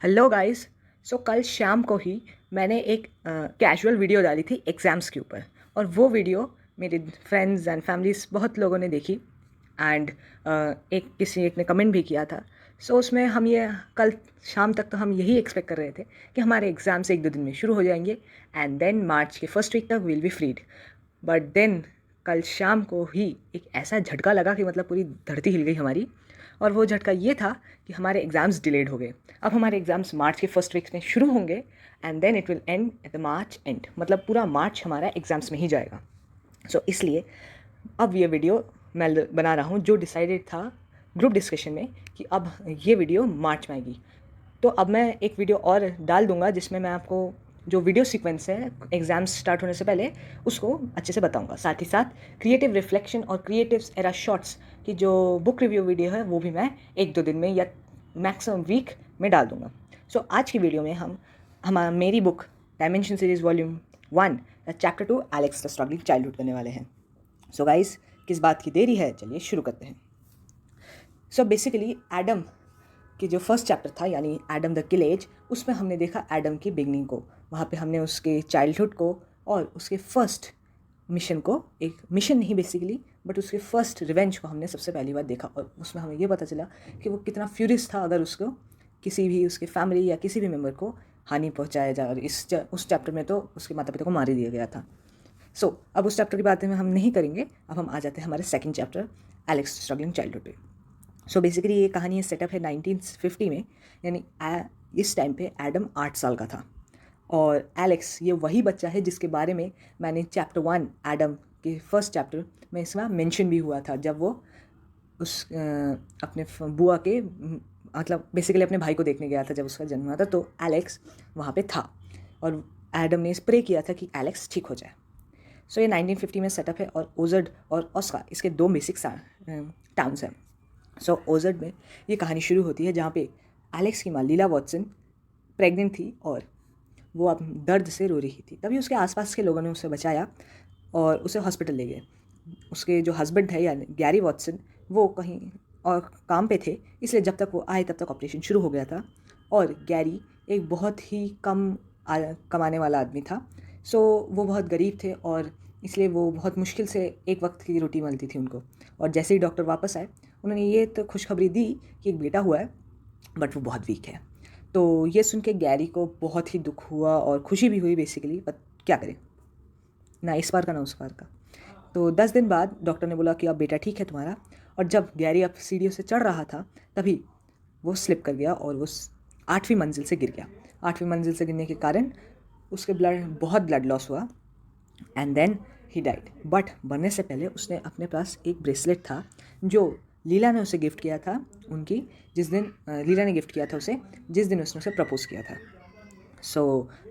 Hello guys. कल शाम को ही मैंने एक कैजुअल वीडियो डाली थी एग्ज़ाम्स के ऊपर, और वो वीडियो मेरे फ्रेंड्स एंड फैमिलीज बहुत लोगों ने देखी। एंड एक ने कमेंट भी किया था। उसमें हम ये कल शाम तक तो हम यही एक्सपेक्ट कर रहे थे कि हमारे एग्ज़ाम्स एक दो दिन में शुरू हो जाएंगे एंड देन मार्च के फर्स्ट वीक तक will be freed. But then कल शाम को ही एक ऐसा झटका लगा कि मतलब पूरी धरती हिल गई हमारी। और वो झटका ये था कि हमारे एग्ज़ाम्स डिलेड हो गए। अब हमारे एग्ज़ाम्स मार्च के फर्स्ट वीक में शुरू होंगे and then it will end at the March end, मतलब पूरा मार्च हमारा एग्ज़ाम्स में ही जाएगा। इसलिए अब ये वीडियो मैं बना रहा हूँ जो डिसाइडेड था ग्रुप डिस्कशन में कि अब ये वीडियो मार्च में आएगी। तो अब मैं एक वीडियो और डाल दूंगा जिसमें मैं आपको जो वीडियो सीक्वेंस है एग्ज़ाम्स स्टार्ट होने से पहले उसको अच्छे से बताऊंगा। साथ ही साथ क्रिएटिव रिफ्लेक्शन और क्रिएटिव एरा शॉर्ट्स की जो बुक रिव्यू वीडियो है वो भी मैं एक दो दिन में या मैक्सिमम वीक में डाल दूंगा। आज की वीडियो में हम मेरी book dimension series volume 1 chapter 2 Alex the struggling childhood करने वाले हैं। गाइस, किस बात की देरी है, चलिए शुरू करते हैं। बेसिकली एडम कि जो फर्स्ट चैप्टर था यानी एडम द किल एज, उसमें हमने देखा एडम की बिगनिंग को। वहाँ पे हमने उसके चाइल्डहुड को और उसके फर्स्ट मिशन को, एक मिशन नहीं बेसिकली बट उसके फर्स्ट रिवेंज को हमने सबसे पहली बार देखा। और उसमें हमें ये पता चला कि वो कितना फ्यूरियस था अगर उसको किसी भी उसके फैमिली या किसी भी मेम्बर को हानि पहुँचाया जाए। और उस चैप्टर में तो उसके माता पिता को मार ही दिया गया था। अब उस चैप्टर की बातें में हम नहीं करेंगे। अब हम आ जाते हैं हमारे second chapter Alex struggling childhood पे। बेसिकली ये कहानी सेटअप है 1950 में, यानी इस टाइम पे एडम 8 साल का था और एलेक्स ये वही बच्चा है जिसके बारे में मैंने चैप्टर 1 एडम के फर्स्ट चैप्टर में इसमें मेंशन भी हुआ था, जब वो अपने बुआ के मतलब बेसिकली अपने भाई को देखने गया था जब उसका जन्म हुआ था। तो एलेक्स वहाँ पे था और एडम ने प्रे किया था कि एलेक्स ठीक हो जाए। ये 1950 में सेटअप है और ओजर्ड और ऑस्का इसके दो बेसिक टाउन्स हैं। ओजर्ड में ये कहानी शुरू होती है जहाँ पे एलेक्स की माँ लीला वॉटसन प्रेग्नेंट थी और वो अब दर्द से रो रही थी। तभी उसके आसपास के लोगों ने उसे बचाया और उसे हॉस्पिटल ले गए। उसके जो हस्बैंड है यानी गैरी वॉटसन, वो कहीं और काम पे थे, इसलिए जब तक वो आए तब तक ऑपरेशन शुरू हो गया था। और गैरी एक बहुत ही कम कमाने वाला आदमी था। वो बहुत गरीब थे और इसलिए वो बहुत मुश्किल से एक वक्त की रोटी मिलती थी उनको। और जैसे ही डॉक्टर वापस आए उन्होंने ये तो खुशखबरी दी कि एक बेटा हुआ है बट वो बहुत वीक है। तो ये सुन के गैरी को बहुत ही दुख हुआ और खुशी भी हुई बेसिकली, बट क्या करें, ना इस बार का ना उस बार का। तो 10 दिन बाद डॉक्टर ने बोला कि अब बेटा ठीक है तुम्हारा। और जब गैरी अब सीढ़ियों से चढ़ रहा था तभी वो स्लिप कर गया और वो 8वीं मंजिल से गिर गया। 8वीं मंजिल से गिरने के कारण उसके बहुत ब्लड लॉस हुआ and then he died. But मरने से पहले उसने अपने पास एक ब्रेसलेट था जो लीला ने उसे गिफ्ट किया था उनकी, जिस दिन लीला ने गिफ्ट किया था उसे जिस दिन उसने उसे प्रपोज किया था।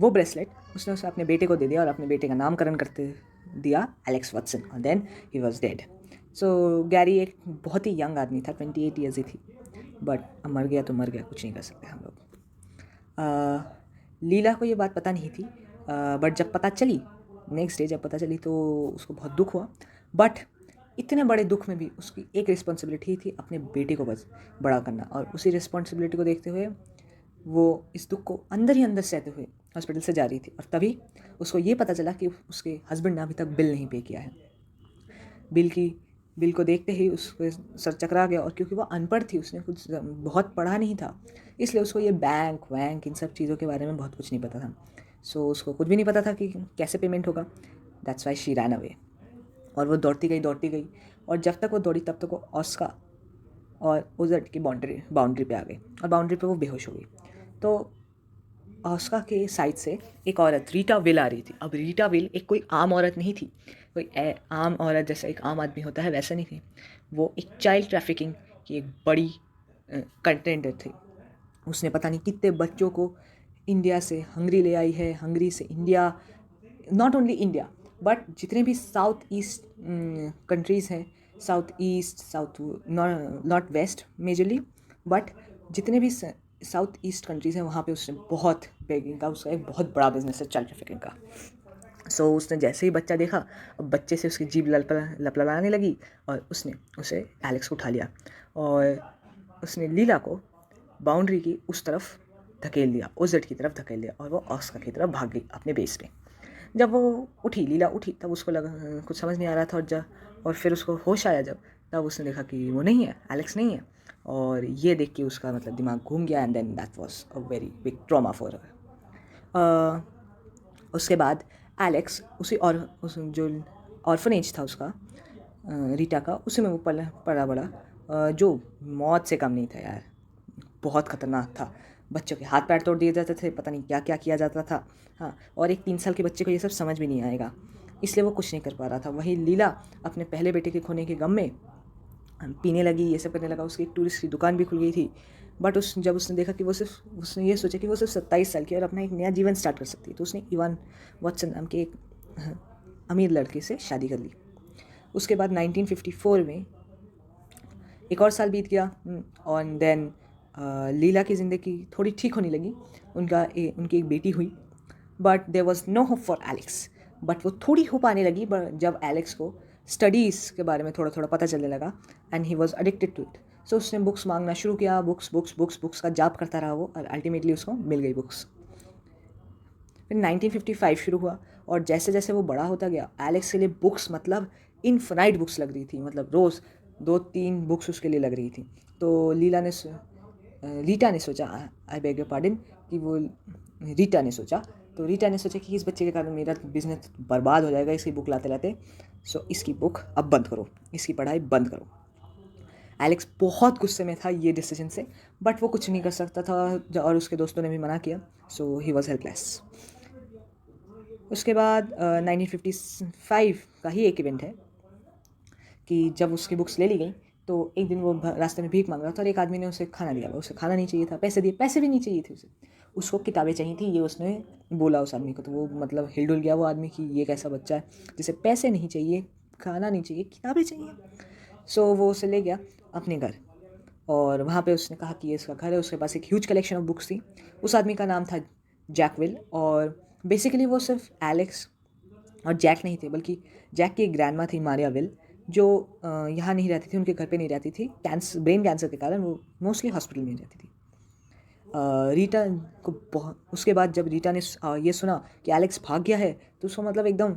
वो ब्रेसलेट उसने उसे अपने बेटे को दे दिया और अपने बेटे का नामकरण करते दिया एलेक्स वॉटसन, और then he was dead. Gary एक बहुत ही यंग आदमी था, 28 ईयर्स ही थी, बट अब मर गया तो मर गया, कुछ नहीं कर सकते हम लोग। लीला को ये बात पता नहीं थी, बट जब पता चली, नेक्स्ट डे जब पता चली तो उसको बहुत दुख हुआ। बट इतने बड़े दुख में भी उसकी एक रिस्पॉन्सिबिलिटी थी, अपने बेटे को बस बड़ा करना। और उसी रिस्पॉन्सिबिलिटी को देखते हुए वो इस दुख को अंदर ही अंदर सहते हुए हॉस्पिटल से जा रही थी। और तभी उसको ये पता चला कि उसके हस्बैंड ने अभी तक बिल नहीं पे किया है। बिल को देखते ही उसके सर चकरा गया। और क्योंकि वो अनपढ़ थी, उसने कुछ बहुत पढ़ा नहीं था, इसलिए उसको ये बैंक वैंक इन सब चीज़ों के बारे में बहुत कुछ नहीं पता था। उसको कुछ भी नहीं पता था कि कैसे पेमेंट होगा। That's why she ran away. और वो दौड़ती गई और जब तक वो दौड़ी तब तक वो ऑस्का और ओजर्ड की बाउंड्री पे आ गई और बाउंड्री पे वो बेहोश हो गई। तो ऑस्का के साइड से एक औरत रीटा विल आ रही थी। अब रीटा विल एक कोई आम औरत नहीं थी, कोई आम औरत जैसा एक आम आदमी होता है वैसा नहीं थी। वो एक चाइल्ड ट्रैफिकिंग की एक बड़ी कंटेंडर थी। उसने पता नहीं कितने बच्चों को इंडिया से हंगरी ले आई है, हंगरी से India, not only India but जितने भी साउथ ईस्ट कंट्रीज़ हैं, south not west majorly, but जितने भी साउथ ईस्ट कंट्रीज़ हैं वहाँ पे उसने बहुत बेगिंग का, उसका एक बहुत बड़ा बिजनेस है चाइल्ड ट्रैफिकिंग का। उसने जैसे ही बच्चा देखा, अब बच्चे से उसकी जीभ लपलपाने लगी और उसने उसे एलेक्स को उठा लिया और उसने लीला को बाउंड्री की उस तरफ धकेल दिया, ओजेड की तरफ धकेल दिया और वो ऑस्का की तरफ भाग गई अपने बेस पे। जब वो उठी, लीला उठी, तब उसको लगा कुछ समझ नहीं आ रहा था, और फिर उसको होश आया तब उसने देखा कि वो नहीं है, एलेक्स नहीं है, और ये देख के उसका मतलब दिमाग घूम गया, and then that was a very big trauma for her. उसके बाद एलेक्स उस जो ऑर्फनेज था उसका, रीटा का, उसी में वो पला बड़ा, जो मौत से कम नहीं था यार, बहुत ख़तरनाक था। बच्चों के हाथ पैर तोड़ दिए जाते थे, पता नहीं क्या क्या किया जाता था। हाँ, और एक 3 साल के बच्चे को ये सब समझ भी नहीं आएगा, इसलिए वो कुछ नहीं कर पा रहा था। वहीं लीला अपने पहले बेटे के खोने के गम में पीने लगी, ये सब करने लगा। उसकी एक टूरिस्ट की दुकान भी खुल गई थी, बट जब उसने देखा कि उसने ये सोचा कि वो सिर्फ 27 साल की और अपना एक नया जीवन स्टार्ट कर सकती है, तो उसने इवान वॉटसन नाम के एक अमीर लड़के से शादी कर ली। उसके बाद 1954 में एक और साल बीत गया, और देन लीला की ज़िंदगी थोड़ी ठीक होने लगी। उनकी एक बेटी हुई, but there was no hope for Alex. But वो थोड़ी होप आने लगी जब एलेक्स को स्टडीज़ के बारे में थोड़ा थोड़ा पता चलने लगा, and he was addicted to it. So उसने बुक्स मांगना शुरू किया, बुक्स का जाप करता रहा वो, और अल्टीमेटली उसको मिल गई बुक्स। फिर 1955 शुरू हुआ, और जैसे जैसे वो बड़ा होता गया, एलेक्स के लिए बुक्स मतलब इनफिनाइट बुक्स लग रही थी, मतलब रोज़ 2-3 बुक्स उसके लिए लग रही थी। तो रीटा ने सोचा, आई बेग योर पार्डन, कि वो रीटा ने सोचा कि इस बच्चे के कारण मेरा बिजनेस बर्बाद हो जाएगा इसकी बुक लाते लाते, सो इसकी बुक अब बंद करो, इसकी पढ़ाई बंद करो। एलेक्स बहुत गुस्से में था ये डिसीजन से, बट वो कुछ नहीं कर सकता था, और उसके दोस्तों ने भी मना किया, सो ही वॉज हेल्पलेस। उसके बाद 1955 का ही एक इवेंट है कि जब उसकी बुक्स ले ली गई, तो एक दिन वो रास्ते में भीख मांग रहा था, और एक आदमी ने उसे खाना दिया। उसे खाना नहीं चाहिए था, पैसे दिए, पैसे भी नहीं चाहिए थे उसको किताबें चाहिए थी, ये उसने बोला उस आदमी को। तो वो मतलब हिलडुल गया वो आदमी कि ये कैसा बच्चा है जिसे पैसे नहीं चाहिए, खाना नहीं चाहिए, किताबें चाहिए। सो वो उसे ले गया अपने घर, और वहाँ पे उसने कहा कि ये इसका घर है। उसके पास एक ह्यूज कलेक्शन ऑफ बुक्स थी। उस आदमी का नाम था जैक विल, और बेसिकली वो सिर्फ एलेक्स और जैक नहीं थे, बल्कि जैक की एक ग्रैंडमा थी मारिया विल, जो यहाँ नहीं रहती थी, उनके घर पे नहीं रहती थी। ब्रेन कैंसर के कारण वो मोस्टली हॉस्पिटल में रहती थी। रीटा को उसके बाद जब रीटा ने ये सुना कि एलेक्स भाग गया है, तो उसको मतलब एकदम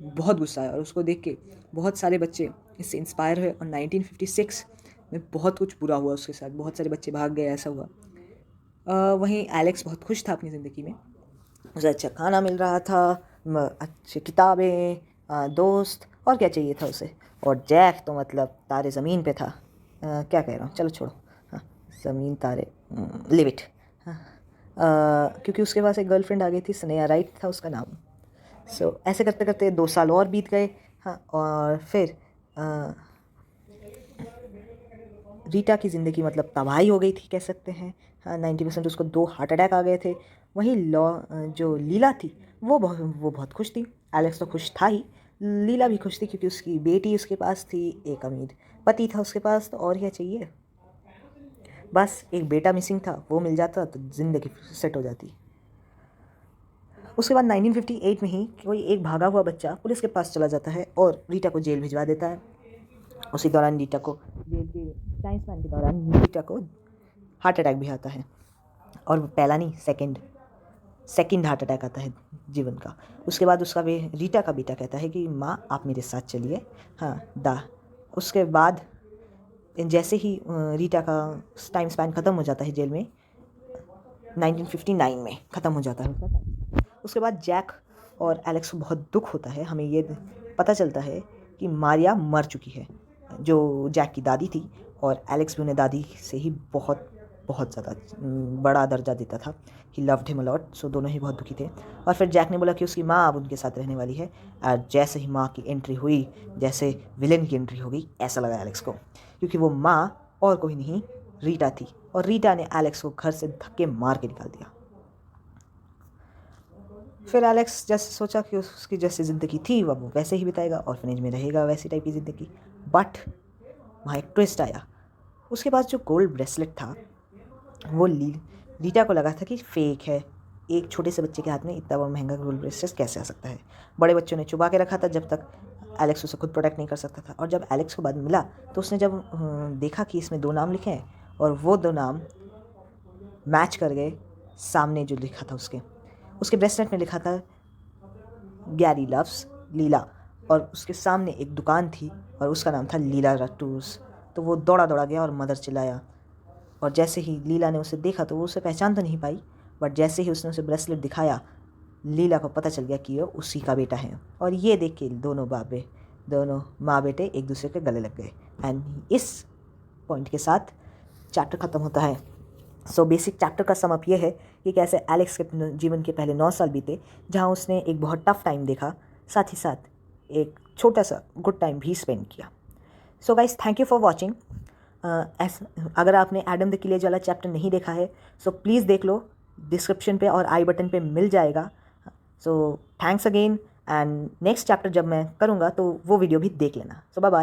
बहुत गुस्सा आया, और उसको देख के बहुत सारे बच्चे इससे इंस्पायर हुए, और 1956 में बहुत कुछ बुरा हुआ उसके साथ, बहुत सारे बच्चे भाग गए, ऐसा हुआ। वहीं एलेक्स बहुत खुश था अपनी ज़िंदगी में, उसे अच्छा खाना मिल रहा था, अच्छी किताबें, दोस्त, और क्या चाहिए था उसे। और जैक तो मतलब तारे ज़मीन पे था। क्या कह रहा हूँ, चलो छोड़ो, हाँ, ज़मीन तारे, लिव इट। हाँ, क्योंकि उसके पास एक गर्लफ्रेंड आ गई थी, स्नेहा राइट था उसका नाम। सो ऐसे करते करते 2 साल और बीत गए। हाँ, और फिर रीटा की ज़िंदगी मतलब तबाही हो गई थी, कह सकते हैं। हाँ, 90% उसको 2 हार्ट अटैक आ गए थे। वहीं जो लीला थी वो बहुत खुश थी। एलेक्स तो खुश था ही, लीला भी खुश थी, क्योंकि उसकी बेटी उसके पास थी, एक अमीर पति था उसके पास, तो और क्या चाहिए। बस एक बेटा मिसिंग था, वो मिल जाता तो ज़िंदगी सेट हो जाती। उसके बाद 1958 में ही कोई एक भागा हुआ बच्चा पुलिस के पास चला जाता है और रीटा को जेल भिजवा देता है। उसी दौरान रीटा को जेल के टाइम स्पैन के दौरान रीटा को हार्ट अटैक भी आता है, और वो पहला नहीं, सेकंड हार्ट अटैक आता है जीवन का। उसके बाद रीटा का बेटा कहता है कि माँ आप मेरे साथ चलिए। हाँ, उसके बाद जैसे ही रीटा का टाइम स्पैन ख़त्म हो जाता है जेल में, 1959 में ख़त्म हो जाता है उसका टाइम। उसके बाद जैक और एलेक्स को बहुत दुख होता है। हमें ये पता चलता है कि मारिया मर चुकी है, जो जैक की दादी थी, और एलेक्स भी उन्हें दादी से ही बहुत बहुत ज़्यादा बड़ा दर्जा देता था। He loved him a lot, so दोनों ही बहुत दुखी थे। और फिर जैक ने बोला कि उसकी माँ अब उनके साथ रहने वाली है, और जैसे ही माँ की एंट्री हुई, जैसे विलेन की एंट्री हो गई, ऐसा लगा एलेक्स को, क्योंकि वो माँ और कोई नहीं, रीटा थी, और रीटा ने एलेक्स को घर से धक्के मार के निकाल दिया। फिर एलेक्स जैसे सोचा कि उसकी जैसी ज़िंदगी थी वो वैसे ही बिताएगा, ऑर्फनेज में रहेगा, वैसी टाइप की ज़िंदगी। बट वहाँ एक ट्विस्ट आया। उसके पास जो गोल्ड ब्रेसलेट था वो रीटा को लगा था कि फेक है। एक छोटे से बच्चे के हाथ में इतना बड़ा महंगा गोल्ड ब्रेसलेट कैसे आ सकता है। बड़े बच्चों ने छुपा के रखा था जब तक एलेक्स उसे खुद प्रोटेक्ट नहीं कर सकता था। और जब एलेक्स को बाद में मिला, तो उसने जब देखा कि इसमें 2 नाम लिखे हैं, और वो 2 नाम मैच कर गए सामने जो लिखा था उसके ब्रेसलेट में लिखा था गैरी लव्स लीला, और उसके सामने एक दुकान थी और उसका नाम था लीला रटूस। तो वो दौड़ा दौड़ा गया और मदर चिल्लाया, और जैसे ही लीला ने उसे देखा तो वो उसे पहचान तो नहीं पाई, बट जैसे ही उसने उसे ब्रेसलेट दिखाया लीला को पता चल गया कि ये उसी का बेटा है। और ये देख के दोनों माँ बेटे एक दूसरे के गले लग गए। एंड इस पॉइंट के साथ चैप्टर ख़त्म होता है। सो बेसिक चैप्टर का समअप ये है कि कैसे एलेक्स के जीवन के पहले 9 साल बीते जहाँ उसने एक बहुत टफ टाइम देखा, साथ ही साथ एक छोटा सा गुड टाइम भी स्पेंड किया। So guys, thank you for watching. अगर आपने एडम द किलेज वाला चैप्टर नहीं देखा है सो प्लीज़ देख लो, डिस्क्रिप्शन पे और आई बटन पे मिल जाएगा। So thanks again, and next chapter जब मैं करूँगा तो वो वीडियो भी देख लेना। सो बाय बाय।